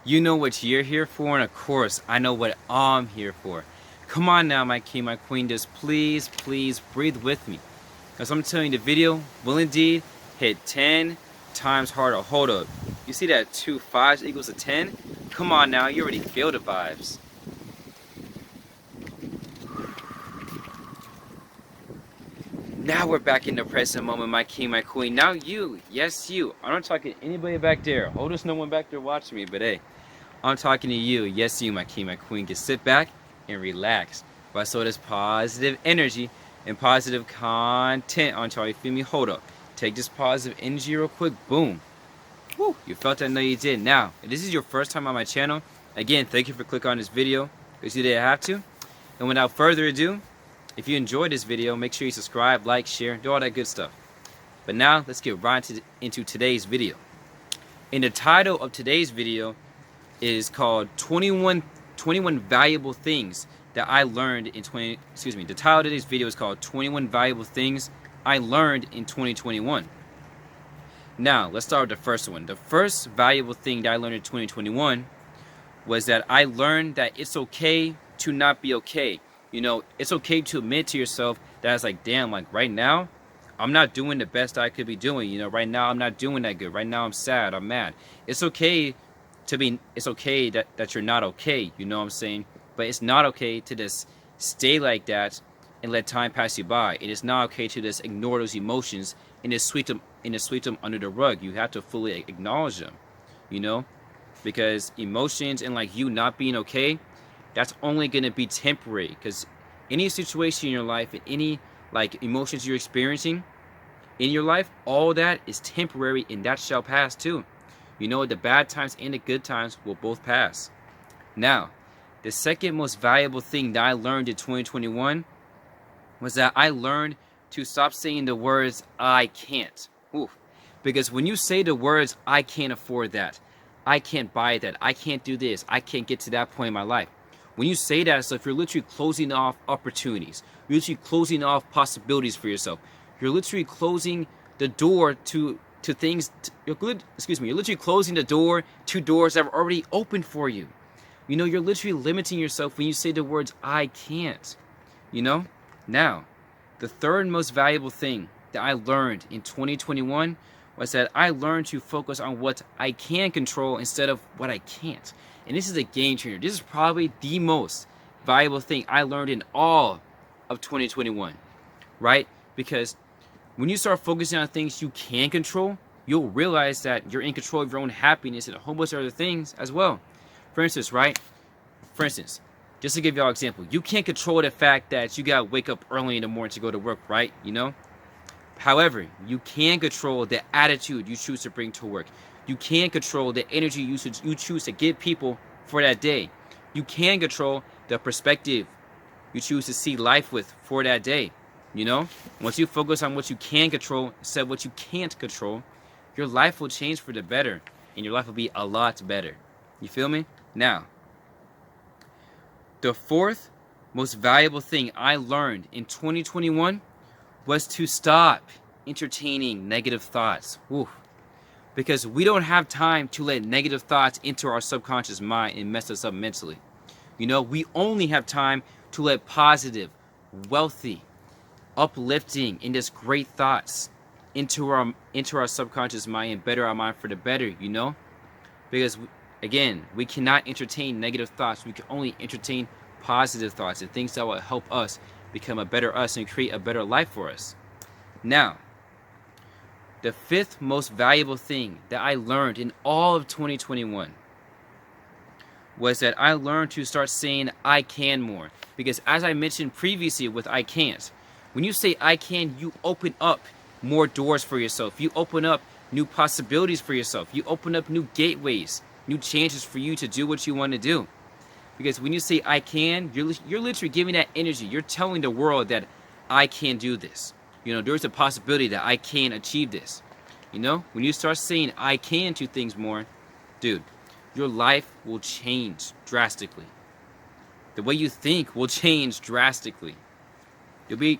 You know what you're here for, and of course, I know what I'm here for. Come on now, my king, my queen, just please breathe with me. Because I'm telling you, the video will indeed hit 10 times harder. Hold up. You see that 2 5s equals a 10? Come on now, you already feel the vibes. Now we're back in the present moment, my king, my queen. Now you, yes you. I'm not talking to anybody back there. Hold us, no one back there watching me, but hey. I'm talking to you, yes you, my king, my queen. Just sit back and relax. But I saw this positive energy and positive content on Charlie. Feel me? Hold up. Take this positive energy real quick. Boom. Woo. You felt that? I know you did. Now, if this is your first time on my channel, again, thank you for clicking on this video because you didn't have to. And without further ado, if you enjoyed this video, make sure you subscribe, like, share, do all that good stuff. But now, let's get right into today's video. In the title of today's video, is called 21 valuable things that I learned in the title of today's video is called 21 valuable things I learned in 2021. Now, let's start with the first one. The first valuable thing that I learned in 2021 was that I learned that it's okay to not be okay. You know, it's okay to admit to yourself that it's like, damn, like right now, I'm not doing the best I could be doing. You know, right now I'm not doing that good. Right now I'm sad, I'm mad. It's okay it's okay that you're not okay, you know what I'm saying? But it's not okay to just stay like that and let time pass you by. It is not okay to just ignore those emotions and just sweep them under the rug. You have to fully acknowledge them, you know? Because emotions and like you not being okay, that's only gonna be temporary. Because any situation in your life and any like emotions you're experiencing in your life, all that is temporary and that shall pass too. You know, the bad times and the good times will both pass. Now, the second most valuable thing that I learned in 2021 was that I learned to stop saying the words, I can't. Oof. Because when you say the words, I can't afford that, I can't buy that, I can't do this, I can't get to that point in my life. When you say that stuff, you're literally closing off opportunities. You're literally closing off possibilities for yourself. You're literally closing the door to things, you're literally closing the door to doors that are already open for you. You know, you're literally limiting yourself when you say the words, I can't. You know? Now, the third most valuable thing that I learned in 2021 was that I learned to focus on what I can control instead of what I can't. And this is a game changer. This is probably the most valuable thing I learned in all of 2021, right? Because when you start focusing on things you can control, you'll realize that you're in control of your own happiness and a whole bunch of other things as well. For instance, right? For instance, just to give y'all an example, you can't control the fact that you gotta wake up early in the morning to go to work, right? You know? However, you can control the attitude you choose to bring to work. You can control the energy you choose to give people for that day. You can control the perspective you choose to see life with for that day. You know, once you focus on what you can control instead of what you can't control, your life will change for the better and your life will be a lot better. You feel me? Now, the fourth most valuable thing I learned in 2021 was to stop entertaining negative thoughts. Woo. Because we don't have time to let negative thoughts enter our subconscious mind and mess us up mentally. You know, we only have time to let positive, wealthy, uplifting and just great thoughts into our subconscious mind and better our mind for the better, you know? Because again, we cannot entertain negative thoughts. We can only entertain positive thoughts and things that will help us become a better us and create a better life for us. Now, the fifth most valuable thing that I learned in all of 2021 was that I learned to start saying I can more. Because as I mentioned previously with I can't, when you say I can, you open up more doors for yourself. You open up new possibilities for yourself. You open up new gateways, new chances for you to do what you want to do. Because when you say I can, you're literally giving that energy. You're telling the world that I can do this. You know, there's a possibility that I can achieve this. You know, when you start saying I can to things more, dude, your life will change drastically. The way you think will change drastically. You'll be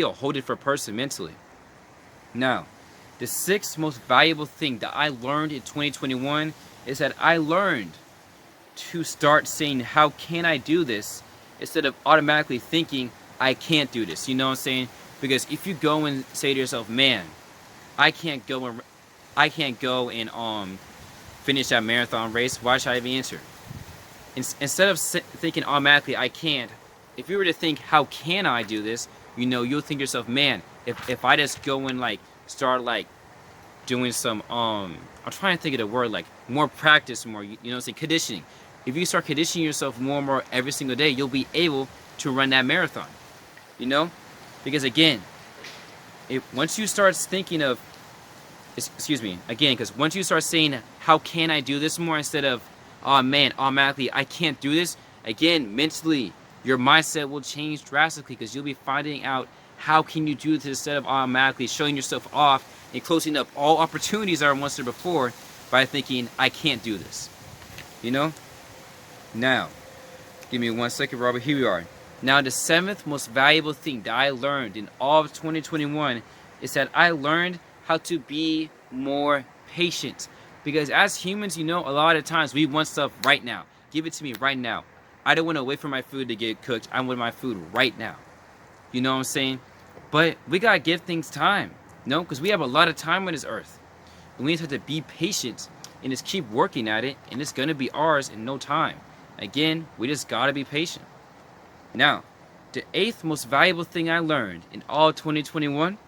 a whole different person mentally. Now, the sixth most valuable thing that I learned in 2021 is that I learned to start saying, how can I do this? Instead of automatically thinking, I can't do this. You know what I'm saying? Because if you go and say to yourself, man, I can't go and finish that marathon race, why should I even answer? Instead of thinking automatically, I can't, if you were to think, how can I do this? You know, you'll think to yourself, man, if I just go and like start like doing some I'm trying to think of the word, like more practice, more, you know, say conditioning. If you start conditioning yourself more and more every single day, you'll be able to run that marathon. You know, because again, once you start thinking of, excuse me, again, because once you start saying, how can I do this more, instead of, oh man, automatically I can't do this, again, mentally, your mindset will change drastically, because you'll be finding out how can you do this instead of automatically showing yourself off and closing up all opportunities that were once there before by thinking, I can't do this. You know? Now, give me 1 second, Robert. Here we are. Now, the 7th most valuable thing that I learned in all of 2021 is that I learned how to be more patient. Because as humans, you know, a lot of times we want stuff right now. Give it to me right now. I don't want to wait for my food to get cooked. I want my food right now. You know what I'm saying? But we got to give things time. No, because we have a lot of time on this earth. And we just have to be patient and just keep working at it. And it's going to be ours in no time. Again, we just got to be patient. Now, the 8th most valuable thing I learned in all 2021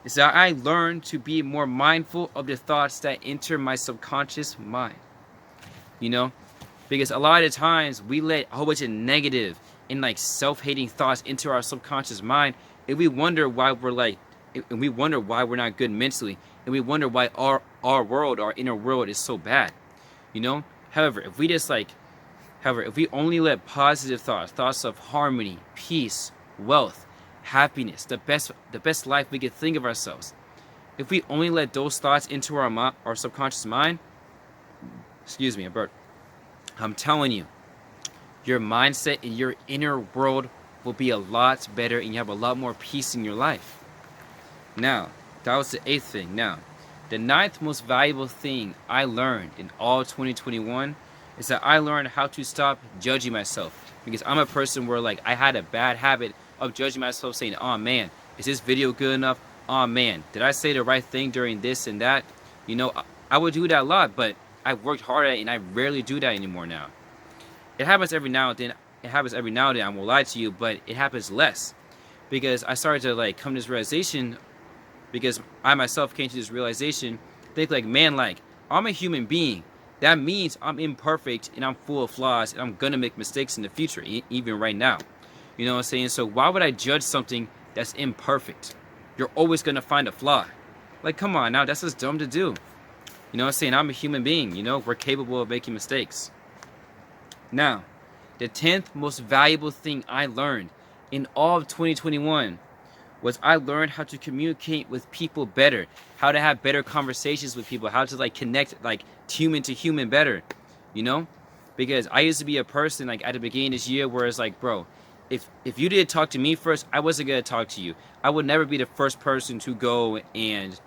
is that I learned to be more mindful of the thoughts that enter my subconscious mind. You know, because a lot of times we let a whole bunch of negative and like self-hating thoughts into our subconscious mind, and we wonder why we're not good mentally, and we wonder why our world, our inner world, is so bad. You know, however, if we only let positive thoughts of harmony, peace, wealth, happiness, the best life we could think of ourselves, if we only let those thoughts into our subconscious mind, excuse me, Bert, I'm telling you, your mindset and your inner world will be a lot better, and you have a lot more peace in your life. Now, that was the 8th thing. Now, the 9th most valuable thing I learned in all 2021 is that I learned how to stop judging myself. Because I'm a person where like I had a bad habit of judging myself, saying, oh man, is this video good enough? Oh man, did I say the right thing during this and that? You know, I would do that a lot, but I worked hard at it, and I rarely do that anymore now. It happens every now and then. I won't lie to you, but it happens less. Because I started to like come to this realization, because I myself came to this realization, think like, man, like, I'm a human being. That means I'm imperfect and I'm full of flaws, and I'm gonna make mistakes in the future, even right now. You know what I'm saying? So why would I judge something that's imperfect? You're always gonna find a flaw. Like, come on now, that's just dumb to do. You know what I'm saying? I'm a human being, you know, we're capable of making mistakes. Now, the 10th most valuable thing I learned in all of 2021 was I learned how to communicate with people better, how to have better conversations with people, how to like connect like human to human better, you know? Because I used to be a person like at the beginning of this year where it's like, bro, if you didn't talk to me first, I wasn't gonna talk to you. I would never be the first person to go and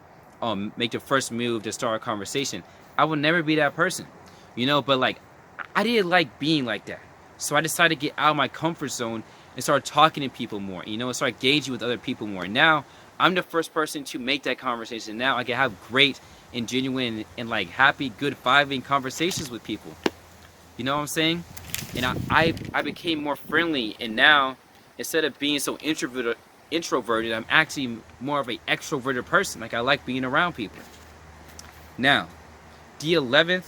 make the first move to start a conversation. I would never be that person, you know? But like, I didn't like being like that. So I decided to get out of my comfort zone and start talking to people more, you know, and start engaging with other people more. Now, I'm the first person to make that conversation. Now I can have great and genuine and like happy, good vibing conversations with people. You know what I'm saying? And I became more friendly, and now, instead of being so introverted, I'm actually more of an extroverted person. Like, I like being around people. Now, the 11th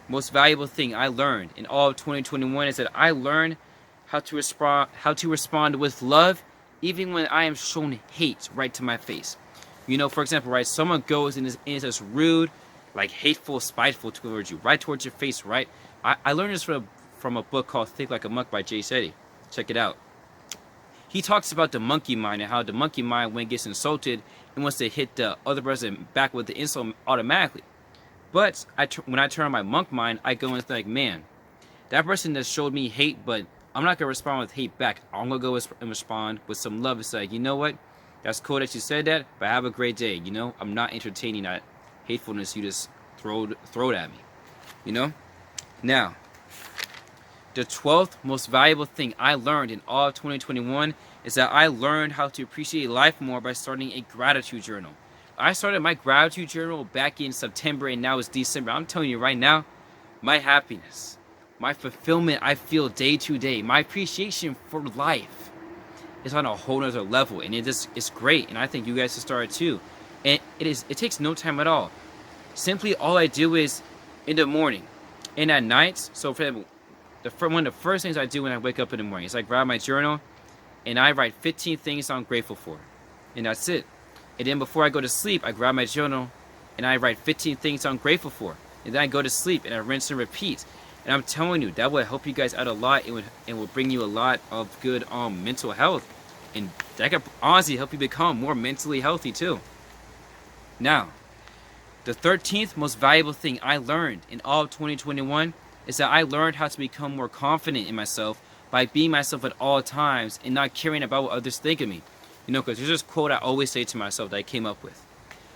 most valuable thing I learned in all of 2021 is that I learned how to respond with love, even when I am shown hate right to my face. You know, for example, right, someone goes and is just rude, like hateful, spiteful towards you, right towards your face, right? I learned this from a book called Think Like a Monk by Jay Shetty. Check it out. He talks about the monkey mind and how the monkey mind, when it gets insulted, it wants to hit the other person back with the insult automatically. But when I turn on my monk mind, I go and think, man, that person just showed me hate, but I'm not going to respond with hate back. I'm going to go and respond with some love and say, you know what? That's cool that you said that, but have a great day. You know, I'm not entertaining that hatefulness you just throwed at me. You know? Now, the 12th most valuable thing I learned in all of 2021 is that I learned how to appreciate life more by starting a gratitude journal. I started my gratitude journal back in September and now it's December. I'm telling you right now, my happiness, my fulfillment I feel day to day, my appreciation for life is on a whole nother level, and it's great, and I think you guys should start it too. And it takes no time at all. Simply all I do is in the morning and at night. So for example, one of the first things I do when I wake up in the morning is I grab my journal and I write 15 things I'm grateful for, and that's it. And then before I go to sleep, I grab my journal and I write 15 things I'm grateful for, and then I go to sleep and I rinse and repeat. And I'm telling you, that will help you guys out a lot. It will bring you a lot of good mental health, and that could honestly help you become more mentally healthy too. Now, the 13th most valuable thing I learned in all of 2021 is that I learned how to become more confident in myself by being myself at all times and not caring about what others think of me. You know, because there's this quote I always say to myself that I came up with.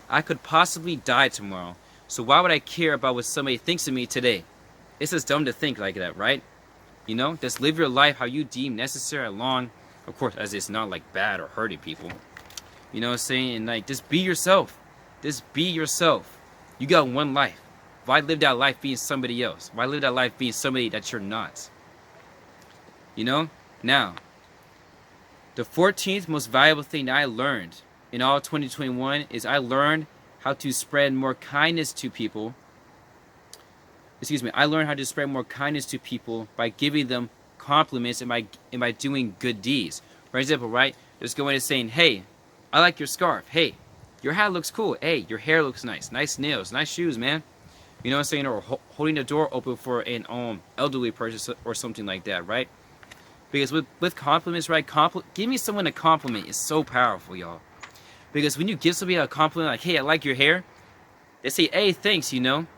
I could possibly die tomorrow, so why would I care about what somebody thinks of me today? It's just dumb to think like that, right? You know, just live your life how you deem necessary along, of course, as it's not like bad or hurting people. You know what I'm saying? And like, just be yourself. Just be yourself. You got one life. Why live that life being somebody else? Why live that life being somebody that you're not? You know? Now, the 14th most valuable thing that I learned in all 2021 is I learned how to spread more kindness to people. I learned how to spread more kindness to people by giving them compliments and by doing good deeds. For example, right? Just going and saying, hey, I like your scarf. Hey, your hat looks cool. Hey, your hair looks nice. Nice nails. Nice shoes, man. You know what I'm saying? Or holding the door open for an elderly person or something like that, right? Because with compliments, right? Giving someone a compliment is so powerful, y'all. Because when you give somebody a compliment like, hey, I like your hair, they say, hey, thanks, you know.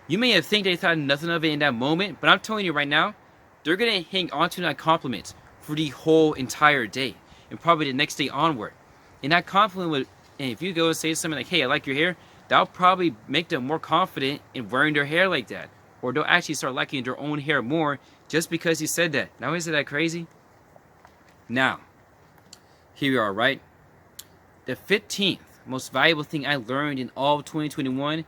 You may have think they thought nothing of it in that moment, but I'm telling you right now, they're going to hang on to that compliment for the whole entire day and probably the next day onward. And that compliment would, and if you go and say something like, hey, I like your hair, that'll probably make them more confident in wearing their hair like that. Or they'll actually start liking their own hair more just because you said that. Now, isn't that crazy? Now, here we are, right? The 15th most valuable thing I learned in all of 2021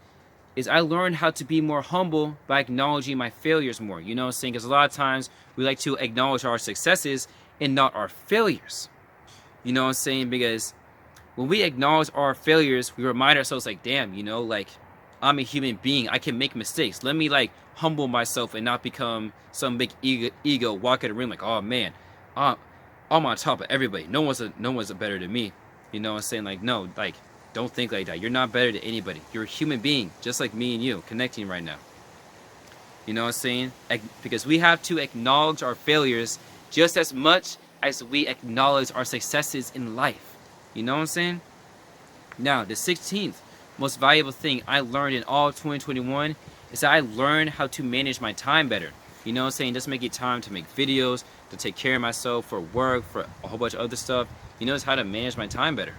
is I learned how to be more humble by acknowledging my failures more. You know what I'm saying? Because a lot of times we like to acknowledge our successes and not our failures. You know what I'm saying? Because when we acknowledge our failures, we remind ourselves like, damn, you know, like, I'm a human being. I can make mistakes. Let me like humble myself and not become some big ego walk in the room like, oh man, I'm on top of everybody. No one's better than me. You know what I'm saying? Like, no, like, don't think like that. You're not better than anybody. You're a human being, just like me and you, connecting right now. You know what I'm saying? Because we have to acknowledge our failures just as much as we acknowledge our successes in life. You know what I'm saying? Now, the 16th most valuable thing I learned in all of 2021 is that I learned how to manage my time better. You know what I'm saying? Just making time to make videos, to take care of myself, for work, for a whole bunch of other stuff. You know, it's how to manage my time better.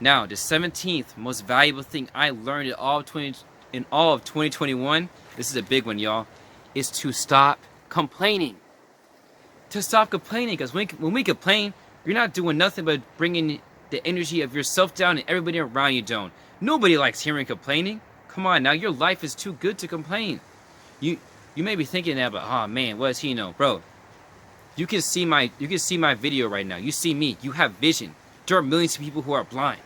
Now, the 17th most valuable thing I learned in all of 2021, this is a big one, y'all, is to stop complaining. To stop complaining, because when we complain, you're not doing nothing but bringing the energy of yourself down and everybody around you down. Nobody likes hearing complaining. Come on now, your life is too good to complain. You may be thinking that, but oh man, what does he know, bro? You can see my video right now. You see me. You have vision. There are millions of people who are blind.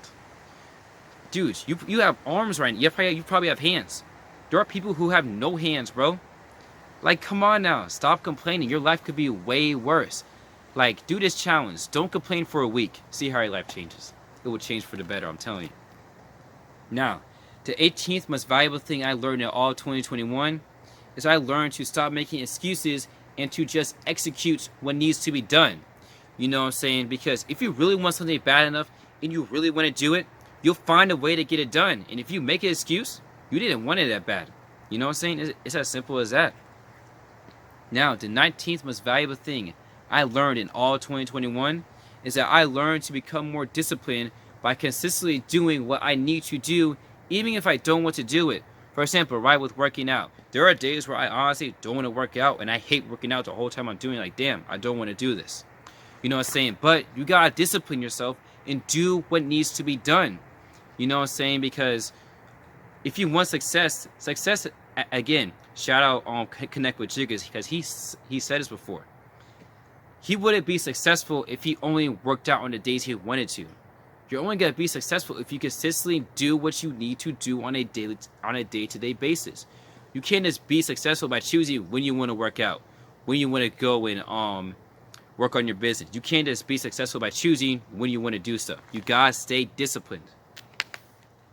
Dude, you have arms right now. You probably have hands. There are people who have no hands, bro. Like, come on now. Stop complaining. Your life could be way worse. Like, do this challenge. Don't complain for a week. See how your life changes. It will change for the better, I'm telling you. Now, the 18th most valuable thing I learned in all of 2021 is I learned to stop making excuses and to just execute what needs to be done. You know what I'm saying? Because if you really want something bad enough and you really want to do it, you'll find a way to get it done. And if you make an excuse, you didn't want it that bad. You know what I'm saying? It's as simple as that. Now, the 19th most valuable thing I learned in all 2021 is that I learned to become more disciplined by consistently doing what I need to do, even if I don't want to do it. For example, right, with working out, there are days where I honestly don't want to work out, and I hate working out the whole time I'm doing it. Like, damn, I don't want to do this. You know what I'm saying? But you gotta discipline yourself and do what needs to be done. You know what I'm saying? Because if you want success, again, shout out on Connect with Jiggas, because he said this before. He wouldn't be successful if he only worked out on the days he wanted to. You're only gonna be successful if you consistently do what you need to do on a day-to-day basis. You can't just be successful by choosing when you want to work out, when you want to go and work on your business. You can't just be successful by choosing when you want to do stuff. You gotta stay disciplined.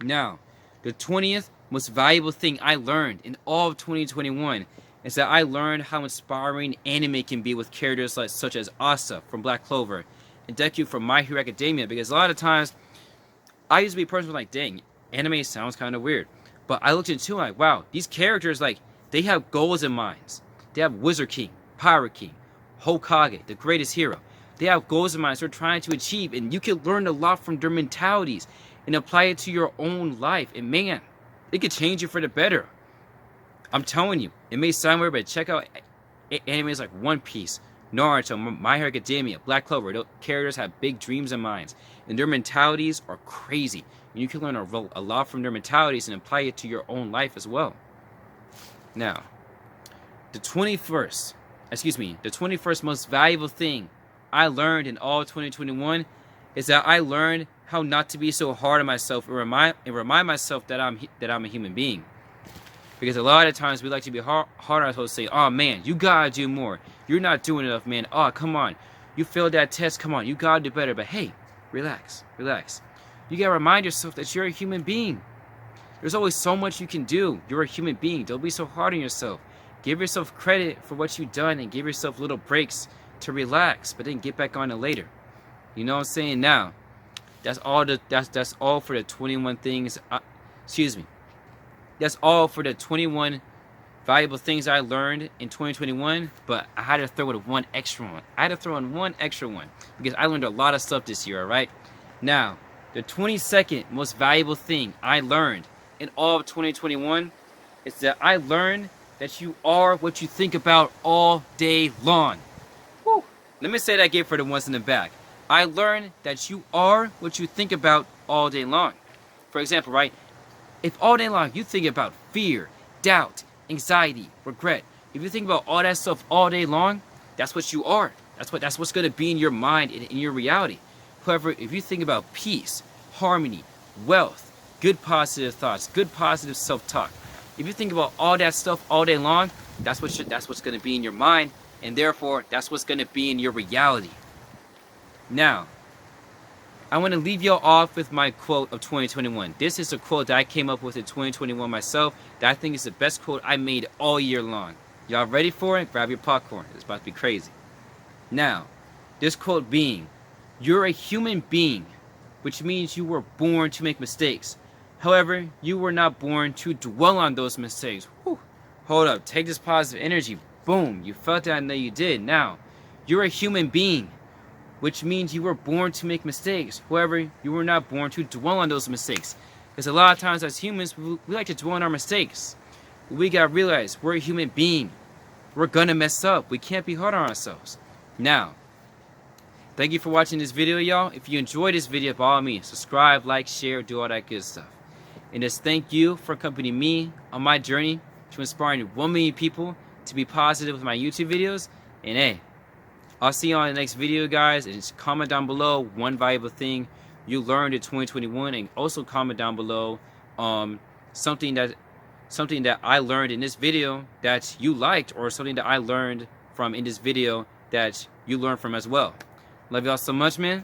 Now, the 20th most valuable thing I learned in all of 2021 is that I learned how inspiring anime can be with characters such as Asa from Black Clover and Deku from My Hero Academia, because a lot of times I used to be a person like, dang, anime sounds kind of weird. But I looked into it like, wow, these characters, like, they have goals in mind. They have Wizard King, Pirate King, Hokage, the greatest hero. They have goals in mind they're trying to achieve, and you can learn a lot from their mentalities and apply it to your own life. And man, it could change you for the better. I'm telling you, it may sound weird, but check out animes like One Piece, Naruto, My Hero Academia, Black Clover. Those characters have big dreams and minds, and their mentalities are crazy. And you can learn a lot from their mentalities and apply it to your own life as well. Now, the 21st most valuable thing I learned in all 2021 is that I learned how not to be so hard on myself and remind myself that I'm a human being. Because a lot of times we like to be hard on ourselves, say, oh man, you gotta do more. You're not doing enough, man. Oh, come on. You failed that test. Come on. You gotta do better. But hey, relax. You gotta remind yourself that you're a human being. There's always so much you can do. You're a human being. Don't be so hard on yourself. Give yourself credit for what you've done and give yourself little breaks to relax, but then get back on it later. You know what I'm saying? Now, that's all for the 21 things. That's all for the 21 valuable things I learned in 2021, but I had to throw in one extra one because I learned a lot of stuff this year, all right? Now, the 22nd most valuable thing I learned in all of 2021 is that I learned that you are what you think about all day long. Woo. Let me say that again for the ones in the back. I learned that you are what you think about all day long. For example, right? If all day long you think about fear, doubt, anxiety, regret, if you think about all that stuff all day long, that's what you are. That's what's going to be in your mind and in your reality. However, if you think about peace, harmony, wealth, good positive thoughts, good positive self-talk, if you think about all that stuff all day long, that's what's going to be in your mind, and therefore that's what's going to be in your reality. Now, I want to leave y'all off with my quote of 2021. This is a quote that I came up with in 2021 myself that I think is the best quote I made all year long. Y'all ready for it? Grab your popcorn. It's about to be crazy. Now, this quote being, you're a human being, which means you were born to make mistakes. However, you were not born to dwell on those mistakes. Whew. Hold up. Take this positive energy. Boom. You felt that and that you did. Now, you're a human being, which means you were born to make mistakes. However, you were not born to dwell on those mistakes. Because a lot of times as humans, we like to dwell on our mistakes. We gotta realize we're a human being. We're gonna mess up. We can't be hard on ourselves. Now, thank you for watching this video, y'all. If you enjoyed this video, by all means, subscribe, like, share, do all that good stuff. And just thank you for accompanying me on my journey to inspiring 1 million people to be positive with my YouTube videos. And hey, I'll see you on the next video, guys. And just comment down below one valuable thing you learned in 2021, and also comment down below something that I learned in this video that you liked, or something that I learned from in this video that you learned from as well. Love y'all so much, man.